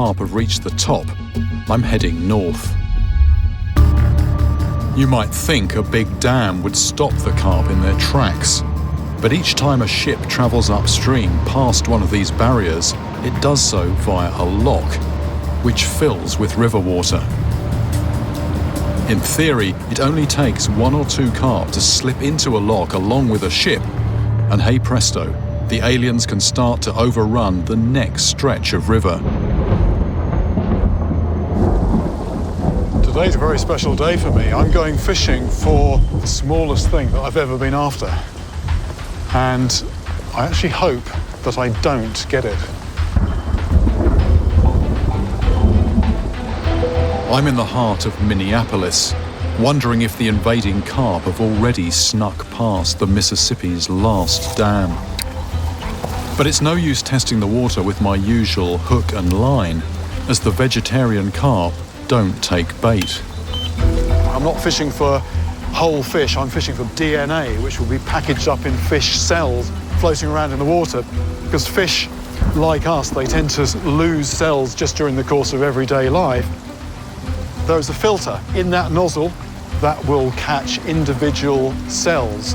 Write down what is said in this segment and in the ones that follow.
carp have reached the top, I'm heading north. You might think a big dam would stop the carp in their tracks, but each time a ship travels upstream past one of these barriers, it does so via a lock, which fills with river water. In theory, it only takes 1 or 2 carp to slip into a lock along with a ship, and hey presto, the aliens can start to overrun the next stretch of river. Today's a very special day for me. I'm going fishing for the smallest thing that I've ever been after. And I actually hope that I don't get it. I'm in the heart of Minneapolis, wondering if the invading carp have already snuck past the Mississippi's last dam. But it's no use testing the water with my usual hook and line, as the vegetarian carp don't take bait. I'm not fishing for whole fish, I'm fishing for DNA, which will be packaged up in fish cells floating around in the water, because fish, like us, they tend to lose cells just during the course of everyday life. There's a filter in that nozzle that will catch individual cells.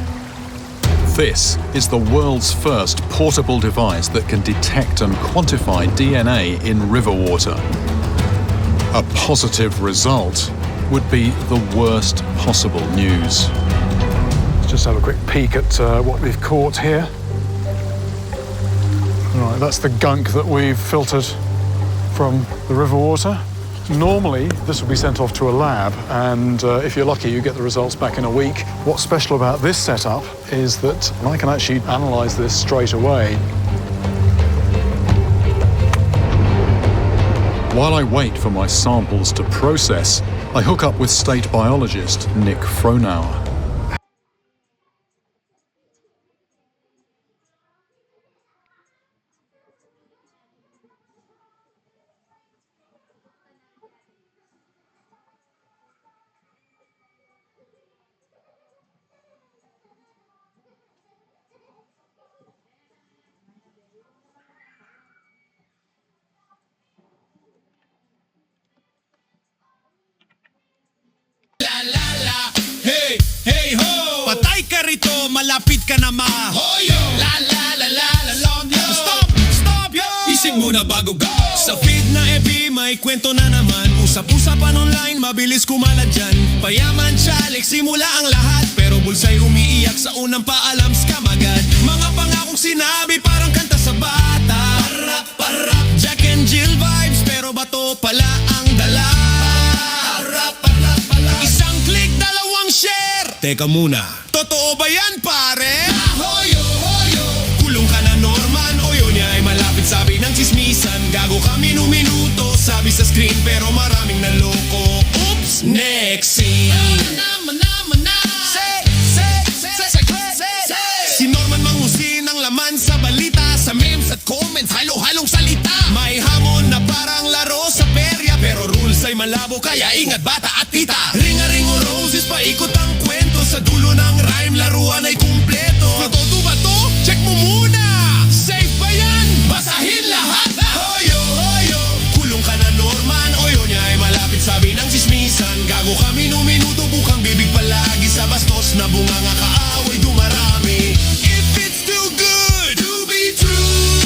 This is the world's first portable device that can detect and quantify DNA in river water. A positive result would be the worst possible news. Let's just have a quick peek at what we've caught here. All right, that's the gunk that we've filtered from the river water. Normally, this will be sent off to a lab, and if you're lucky, you get the results back in a week. What's special about this setup is that I can actually analyse this straight away. While I wait for my samples to process, I hook up with state biologist Nick Frohnauer. Hey ho! Patay ka rito, malapit ka na ma-hoyo! La la la la la long yo! Stop yo! Ising muna bago go! Sa feed na FB may kwento na naman. Usap-usapan online, mabilis kumalat dyan. Payaman chalik, simula ang lahat. Pero bulsa'y umiiyak sa unang paalam, scam agad. Mga pangakong sinabi parang kanta sa bata. Parap, Jack and Jill vibes, pero bato pala ang dala. Isang click, dalawang share. Teka muna, totoo ba yan pare? Hoyo, hoyo. Kulong ka na Norman, o yun niya ay malapit sabi ng chismisan. Gago ka minuto, sabi sa screen pero maraming naloko. Oops, next scene. Si Norman manghusin ang laman sa balita. Sa memes at comments, halo-halong salita. May hamon na parang laro sa perya, pero rules ay malabo kaya ingat bata at tita. Ring-a-ring o roses, paikot ang kwento. Sa dulo ng rhyme, laruan ay kumpleto. Totoo ba to? Check mo muna. Safe ba yan? Basahin lahat. Hoyo, hoyo. Kulong ka na Norman, o yun niya ay malapit sabi ng chismisan. Gago ka minuto, bukang bibig palagi sa bastos na bunganga kaaway dumarami. If it's too good to be true,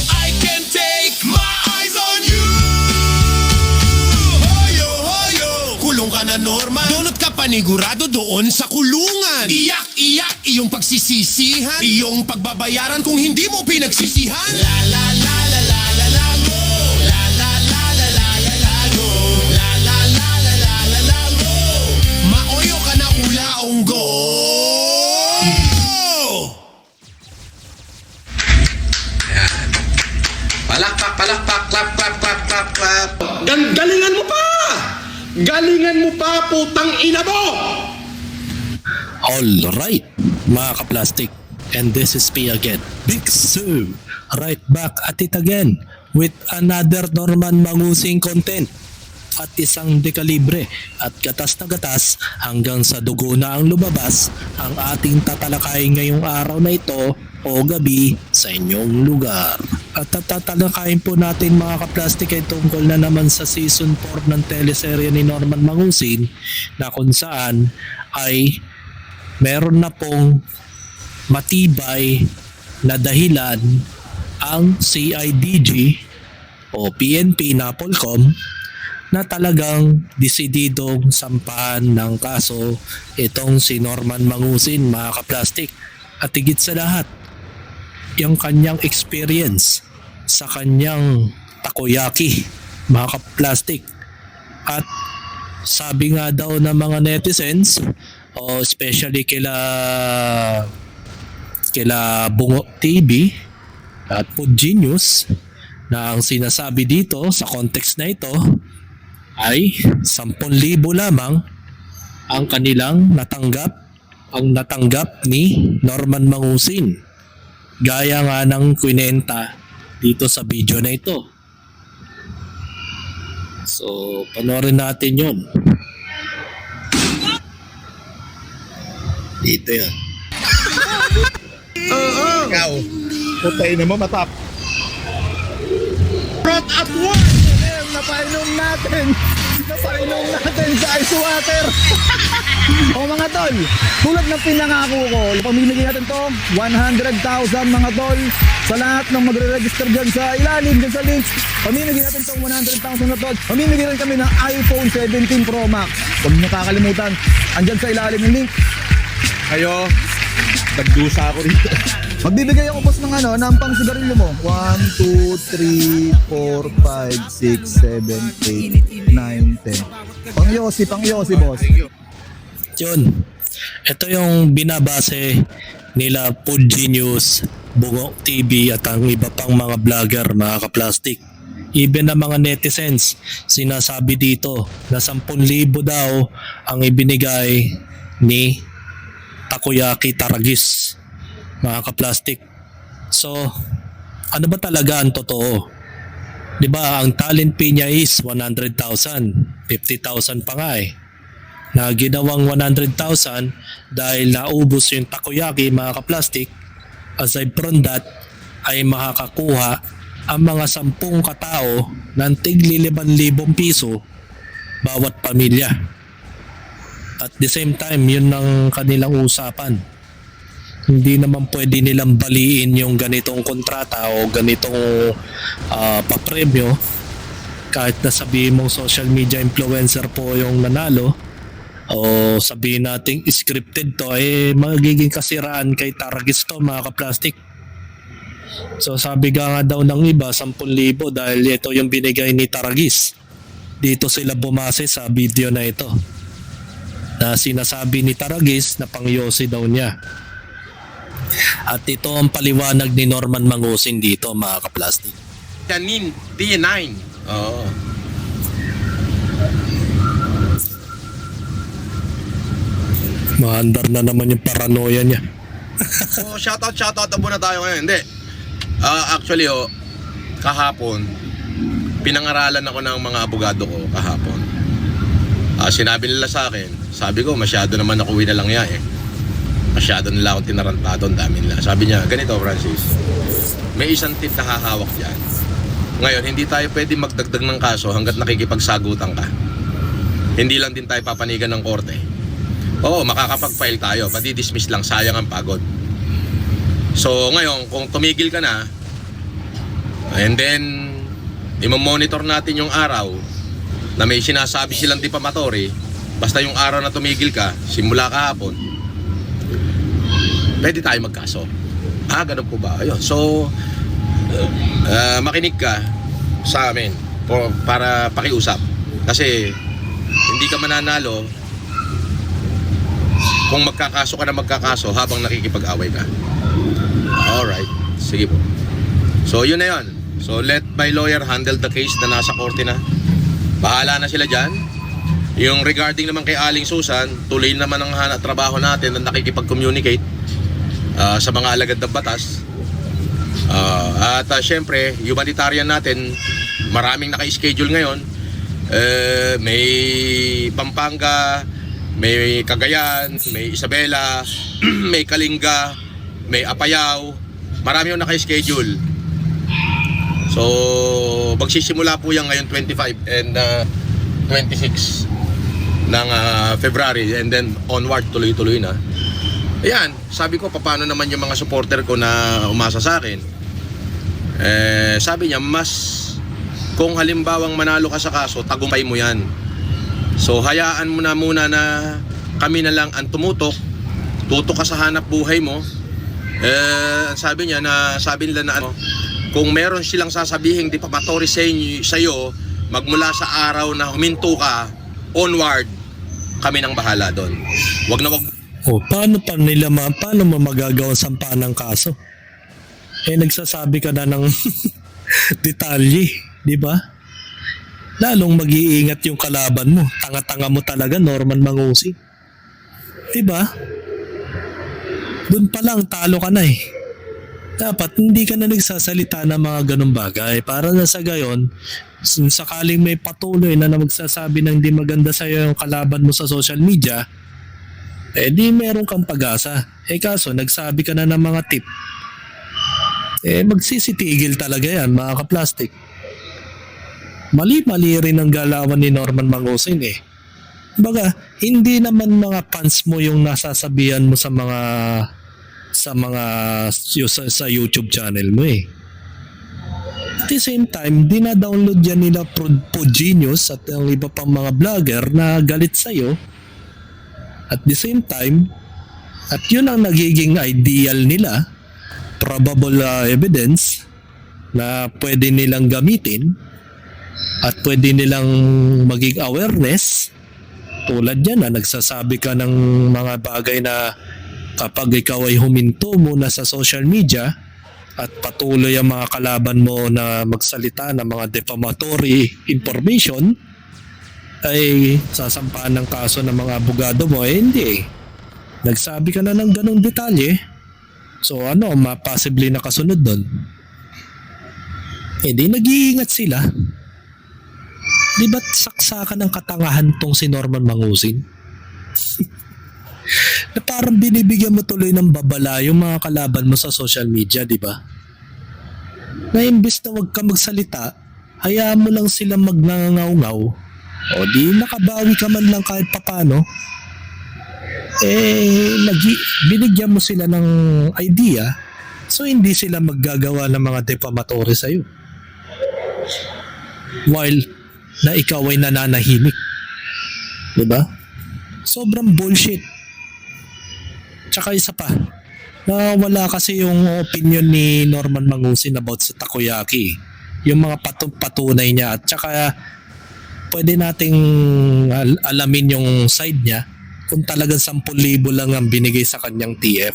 I can't take my eyes on you. Hoyo, hoyo. Kulong ka na Norman, donut ka panigurado doon sa kulungan. Iyak, iyong pagsisisihan, iyong pagbabayaran kung hindi mo pinagsisihan. La la la la la la la go. La la la la la la la go. La la la la la la la go. Maoyo ka na ulaong go. Yan. Palakpak, clap, clap, clap, clap, clap. Galingan mo pa! Galingan mo pa, putang ina mo! Alright, mga ka-plastic, and this is me again, Big Sue, right back at it again with another Norman Mangusing content at isang dekalibre at gatas na gatas hanggang sa dugo na ang lumabas. Ang ating tatalakay ngayong araw na ito o gabi sa inyong lugar. At tatalakayin po natin mga kaplastik ay tungkol na naman sa season 4 ng teleserye ni Norman Mangusin na kung saan ay meron na pong matibay na dahilan ang CIDG o PNP Napolcom na talagang desididong sampahan ng kaso itong si Norman Mangusin mga kaplastik. At higit sa lahat, yung kanyang experience sa kanyang takoyaki mga kaplastik. At sabi nga daw ng mga netizens o especially kila Bungo TV at Food Genius na ang sinasabi dito sa context na ito ay 10,000 lamang ang kanilang natanggap ni Norman Mangusin. Gaya nga ng kwinenta dito sa video na ito. So, panoorin natin yun. Dito yan. Ikaw. Putay na mo, matap. Rot at what? Napainom natin sa ice water. O mga tol, tulad ng pinangako ko, pamimigay natin to 100,000 mga tol sa lahat ng magre-register dyan sa ilalim, dyan sa links. Pamimigay natin tong 100,000 na tol. Pamimigay rin kami ng iPhone 17 Pro Max. Huwag niyo kakalimutan, andyan sa ilalim ng link. Kayo, nagdusa ako rito. Magbibigay ako boss ng ng pang sigarilyo mo. 1, 2, 3, 4, 5, 6, 7, 8, 9, 10. Pang Yossi boss. Yun. Ito yung binabase nila Food Genius, Bungo TV at ang iba pang mga vlogger mga kaplastik. Even na mga netizens, sinasabi dito na 10,000 daw ang ibinigay ni Takoyaki Taragis mga kaplastik. So, ano ba talaga ang totoo? 'Di ba ang talent fee niya is 100,000, 50,000 pa nga eh. Na ginawang 100,000 dahil naubos yung takoyaki mga kaplastik. Aside from that, ay makakakuha ang mga 10 katao ng tigli 5,000 piso bawat pamilya. At the same time, yun ang kanilang usapan. Hindi naman pwede nilang baliin yung ganitong kontrata o ganitong papremyo kahit na sabihin mong social media influencer po yung nanalo o sabihin nating scripted to, magiging kasiraan kay Taragis to mga kaplastik. So sabi nga daw ng iba 10,000 dahil ito yung binigay ni Taragis. Dito sila bumase sa video na ito na sinasabi ni Taragis na pangyosi daw niya. At ito ang paliwanag ni Norman Mangusin dito mga kaplastik. Danin, D9. Oo. Maandar na naman yung paranoia niya. So, shoutout na muna tayo ngayon. Hindi. Actually, kahapon, pinangaralan ako ng mga abogado ko kahapon. Sinabi nila sa akin, sabi ko, masyado naman ako winalang ya eh. Masyado nila akong tinarantado, ang dami nila. Sabi niya, ganito Francis, may isang tip na hahawak dyan. Ngayon, hindi tayo pwede magdagdag ng kaso hanggat nakikipagsagutan ka. Hindi lang din tayo papanigan ng korte. Oo, makakapag-file tayo, pati dismiss lang, sayang ang pagod. So ngayon, kung tumigil ka na, and then i-monitor natin yung araw na may sinasabi silang defamatory, basta yung araw na tumigil ka, simula kahapon, pwede tayo magkaso. Ganun po ba? Ayun. So, makinig ka sa amin para pakiusap. Kasi, hindi ka mananalo kung magkakaso ka na magkakaso habang nakikipag-away ka. Alright. Sige po. So, yun na yun. So, let my lawyer handle the case na nasa korte na. Bahala na sila dyan. Yung regarding naman kay Aling Susan, tuloy naman ang trabaho natin na nakikipag-communicate sa mga alagad ng batas. At syempre, humanitarian natin, maraming naka-schedule ngayon. May Pampanga, may Cagayan, may Isabela, may Kalinga, may Apayao, marami yung naka-schedule. So, magsisimula po yan ngayon 25 and 26 ng February, and then onward tuloy-tuloy na. Ayan, sabi ko paano naman yung mga supporter ko na umasa sa akin. Sabi niya, kung halimbawang manalo ka sa kaso, tagumpay mo yan. So hayaan mo na muna na kami na lang ang tutok ka sa hanap buhay mo. Sabi niya na, sabi nila na kung meron silang sasabihing defamatory sa'yo, magmula sa araw na huminto ka, onward, kami nang bahala doon. Wag na wag. Paano mo magagawa sampahan ng kaso? Nagsasabi ka na ng detalye, di ba? Lalong mag-iingat yung kalaban mo. Tanga-tanga mo talaga, Norman Mangusi. Di ba? Doon pa lang, talo ka na eh. Dapat hindi ka na nagsasalita ng mga ganun bagay para na sa gayon, sakaling may patuloy na magsasabi ng di maganda sa iyo yung kalaban mo sa social media, di meron kang pag-asa. Kaso nagsabi ka na ng mga tip, magsisitigil talaga yan, mga kaplastik. Mali-mali rin ang galawan ni Norman Mangusin eh. Baga, hindi naman mga fans mo yung nasasabihan mo sa sa YouTube channel mo eh. At the same time, dina-download yan nila Progenius at ang iba pang mga vlogger na galit sa'yo. At the same time, at yun ang nagiging ideal nila, probable evidence na pwede nilang gamitin at pwede nilang maging awareness. Tulad yan na nagsasabi ka ng mga bagay na kapag ikaw ay huminto muna sa social media at patuloy ang mga kalaban mo na magsalita ng mga defamatory information, ay sasampahan ng kaso ng mga abogado mo. Hindi. Nagsabi ka na ng ganong detalye. So possibly nakasunod doon. Di nag-iingat sila. Di ba't saksakan ng katangahan tong si Norman Mangusin? Na parang binibigyan mo tuloy ng babala yung mga kalaban mo sa social media, di ba? Na imbes na wag ka magsalita, hayaan mo lang sila magnangaw-ngaw. Di nakabawi ka man lang kahit papano. Binigyan mo sila ng idea, so hindi sila maggagawa ng mga defamatory sa'yo. While na ikaw ay nananahimik. Di ba? Sobrang bullshit. Tsaka isa pa, na wala kasi yung opinion ni Norman Mangusin about sa takoyaki. Yung mga patunay niya. At tsaka pwede nating alamin yung side niya kung talagang 10,000 lang ang binigay sa kanyang TF.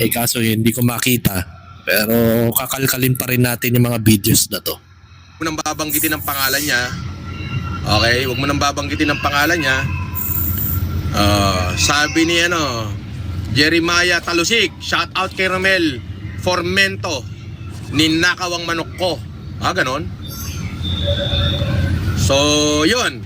Kaso hindi ko makita. Pero kakalkalin pa rin natin yung mga videos na to. Huwag mo nang babanggitin ang pangalan niya. Okay? Huwag mo nang babanggitin ang pangalan niya. Sabi ni Jeremiah Talusig, shout out kay Romel Formento, ninakawang manok ko. Ganon. So, yun.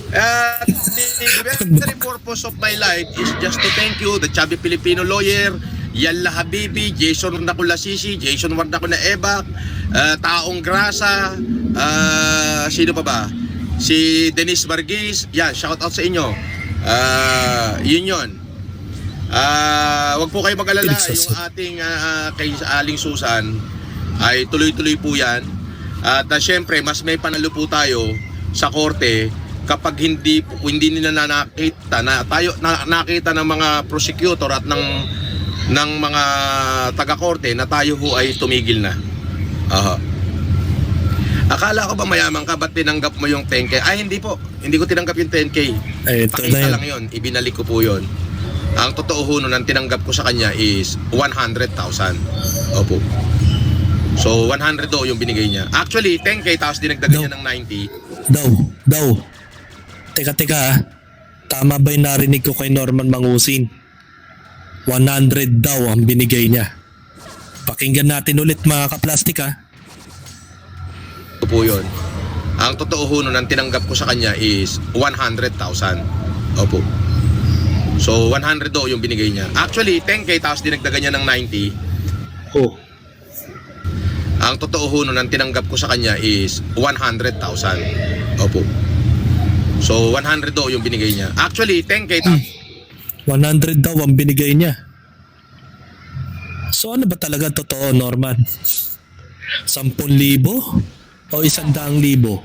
The very purpose of my life is just to thank you, the chubby Filipino lawyer, Yalla Habibi, Jason Nakulasisi, Jason Wardacuna Ebak, Taong Grasa, sino pa ba? Si Dennis Varghese. Yan, shout out sa inyo. Yun. Wag po kayo mag-alala, yung ating kay Aling Susan ay tuloy-tuloy po yan. At syempre, mas may panalo po tayo sa korte kapag hindi nila nakita na tayo nakita ng mga prosecutor at ng mga taga-korte na tayo ho ay tumigil na. Akala ko ba mayaman ka, ba't tinanggap mo yung 10K? Ay, hindi po. Hindi ko tinanggap yung 10K. Pakita lang yun. Ibinalik ko po yun. Ang totoo ho nun, ang tinanggap ko sa kanya is 100,000. Opo. So, 100 do yung binigay niya. Actually, 10K tapos dinagdagan niya ng 90. Daw. Teka. Tama ba yung narinig ko kay Norman Mangusin? 100 daw ang binigay niya. Pakinggan natin ulit mga kaplastik ha. Ito po yun. Ang totoo ho nun, ang tinanggap ko sa kanya is 100,000. Opo. So, 100 do yung binigay niya. Actually, 10K tapos dinagdagan niya ng 90. Oh, Ang totoo ho nun, ang tinanggap ko sa kanya is 100,000. Opo. So, 100 daw yung binigay niya. Actually, 10K. 100 daw ang binigay niya. So ano ba talaga totoo, Norman? 10,000 o 100,000?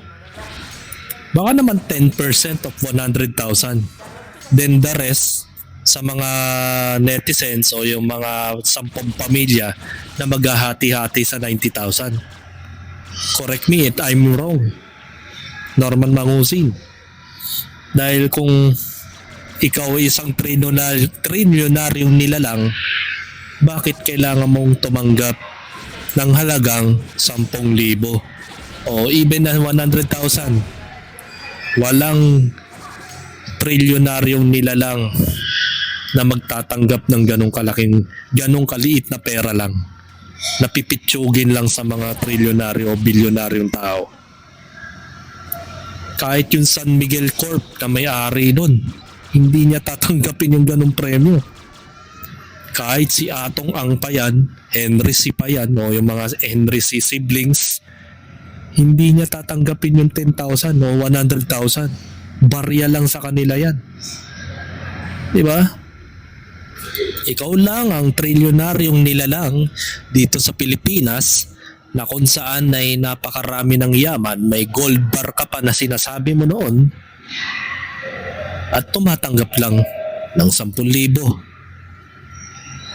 Baka naman 10% of 100,000. Then the rest sa mga netizens o yung mga 10 pamilya na maghahati-hati sa 90,000. Correct me if I'm wrong, Norman Mangusin. Dahil kung ikaw ay isang trilyonaryong nilalang, bakit kailangan mong tumanggap ng halagang 10,000 o even na 100,000? Walang trilyonaryong nilalang na magtatanggap ng ganong kaliit na pera lang. Napipitsugin lang sa mga trilyonaryo o bilyonaryong tao. Kahit yung San Miguel Corp na may-ari nun, hindi niya tatanggapin yung ganong premyo. Kahit si Atong Ang pa yan, Henry C pa yan, o yung mga Henry C siblings, hindi niya tatanggapin yung 10,000 o 100,000. Barya lang sa kanila yan. Diba? Ikaw lang ang trilyonaryong nilalang dito sa Pilipinas na kung saan ay napakarami ng yaman, may gold bar ka pa na sinasabi mo noon at tumatanggap lang ng 10,000.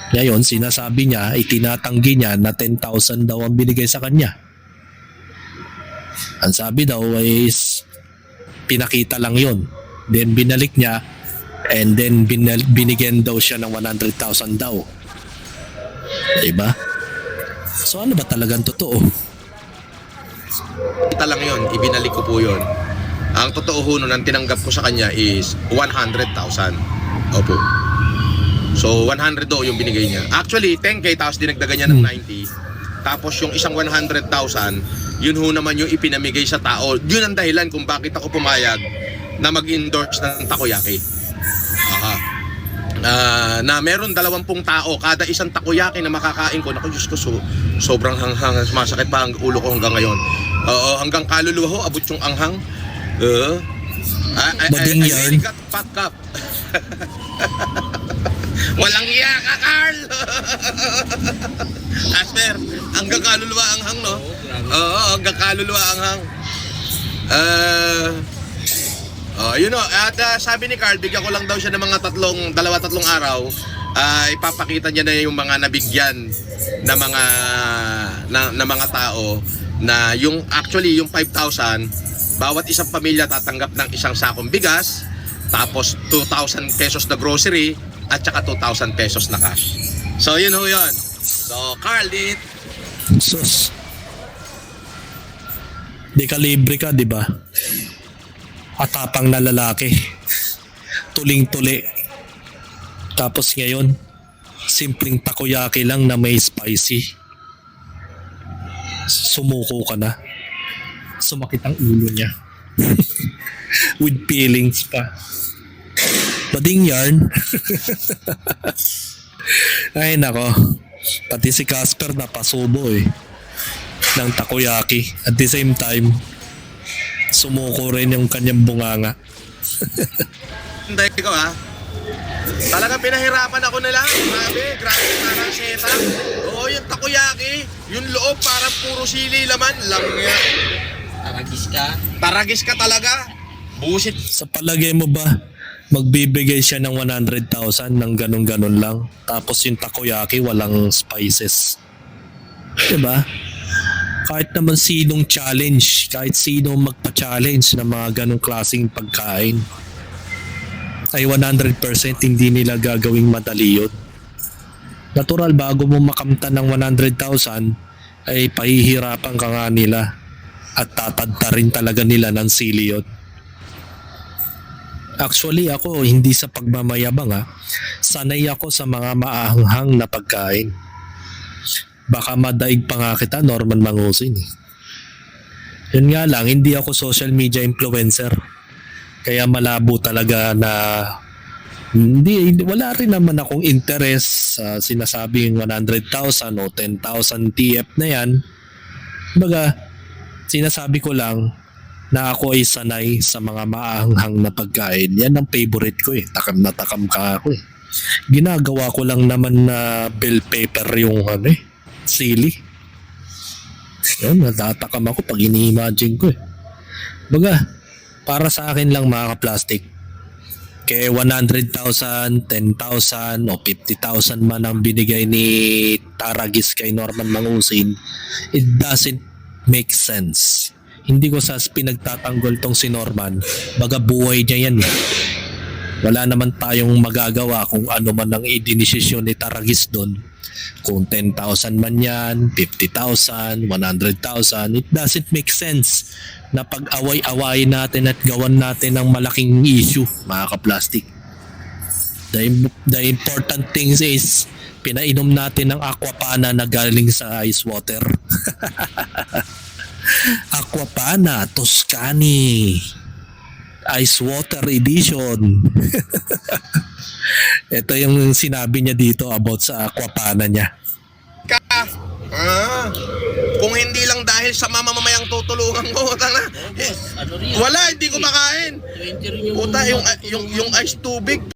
Ngayon, sinasabi niya, itinatanggi niya na 10,000 daw ang binigay sa kanya. Ang sabi daw is pinakita lang yon. Then binalik niya and then binigyan daw siya ng 100,000 daw. Diba? So ano ba talagang totoo? Kita lang yun, ibinalik ko po yun. Ang totoo ho nun, ang tinanggap ko sa kanya is 100,000. Opo. So 100 daw yung binigay niya. Actually, 10K tapos dinagdagan niya ng 90. Tapos yung isang 100,000, yun ho naman yung ipinamigay sa tao. Yun ang dahilan kung bakit ako pumayag na mag-endorse ng takoyaki. Na meron 20 tao, kada isang takoyaki na makakain ko. Naku, Diyos ko, sobrang hanghang. Masakit pa ang ulo ko hanggang ngayon. Hanggang kaluluwa ho, abot yung anghang. I really got fucked up. Walang iya ka, Carl! Asper, hanggang kaluluwa anghang, no? Oo, hanggang kaluluwa anghang. You know, at sabi ni Carl, bigyan ko lang daw siya ng mga dalawa-tatlong araw. Ipapakita niya na yung mga nabigyan na mga tao na yung actually yung 5,000, bawat isang pamilya tatanggap ng isang sakong bigas, tapos 2,000 pesos na grocery at saka 2,000 pesos na cash. So yun ho yun. So Carl, Sus. Di ka libre ka, di ba? Atapang na lalaki. Tuling-tuli. Tapos ngayon, simpleng takoyaki lang na may spicy. Sumuko ka na. Sumakit ang ulo niya. With feelings pa. Bading yarn. Ay nako. Pati si Casper napasubo ng takoyaki. At the same time, sumuko rin yung kanyang bunganga. hindi ko talagang pinahirapan ako nila. Grabe parang seta. Oo, yung takoyaki, yung loob parang puro sili laman lang nga. Taragis ka talaga. Busit. Sa palagay mo ba, magbibigay siya ng 100,000 ng ganun-ganun lang, tapos yung takoyaki walang spices? Diba? Kahit naman sinong challenge, kahit sino magpa-challenge ng mga ganong klaseng pagkain, ay 100% hindi nila gagawing madali yun. Natural, bago mo makamtan ng 100,000, ay pahihirapan ka nga nila at tatadta rin talaga nila ng sili yun. Actually ako, hindi sa pagmamayabang sanay ako sa mga maahanghang na pagkain. Baka madaig pa nga kita, Norman Mangusin. Yun nga lang, hindi ako social media influencer. Kaya malabo talaga na Hindi, wala rin naman akong interest sa sinasabing 100,000 o 10,000 TF na yan. Baga, sinasabi ko lang na ako ay sanay sa mga maanghang na pagkain. Yan ang favorite ko eh. Takam na takam ka ako eh. Ginagawa ko lang naman na bell pepper yung sili. Yan, natatakam ako pag ini-imagine ko eh. Baga, para sa akin lang mga ka-plastic, kaya 100,000, 10,000 o 50,000 man ang binigay ni Taragis kay Norman Mangusin, it doesn't make sense. Hindi ko sa pinagtatanggol tong si Norman, baga buhay niya yan. Wala naman tayong magagawa kung ano man ang idinisisyon ni Taragis doon. Kung 10,000 man yan, 50,000, 100,000, it doesn't make sense na pag-away-awayin natin at gawan natin ng malaking issue, mga ka-plastic. The important things is pinainom natin ng Aquapana na galing sa ice water. Aquapana Toscani Ice Water Edition. Ito yung sinabi niya dito about sa Aquapana niya. Kung hindi lang dahil sa mamamayang tutulungan ko, tanga. Wala, hindi ko makain. Puta, yung ice tubig.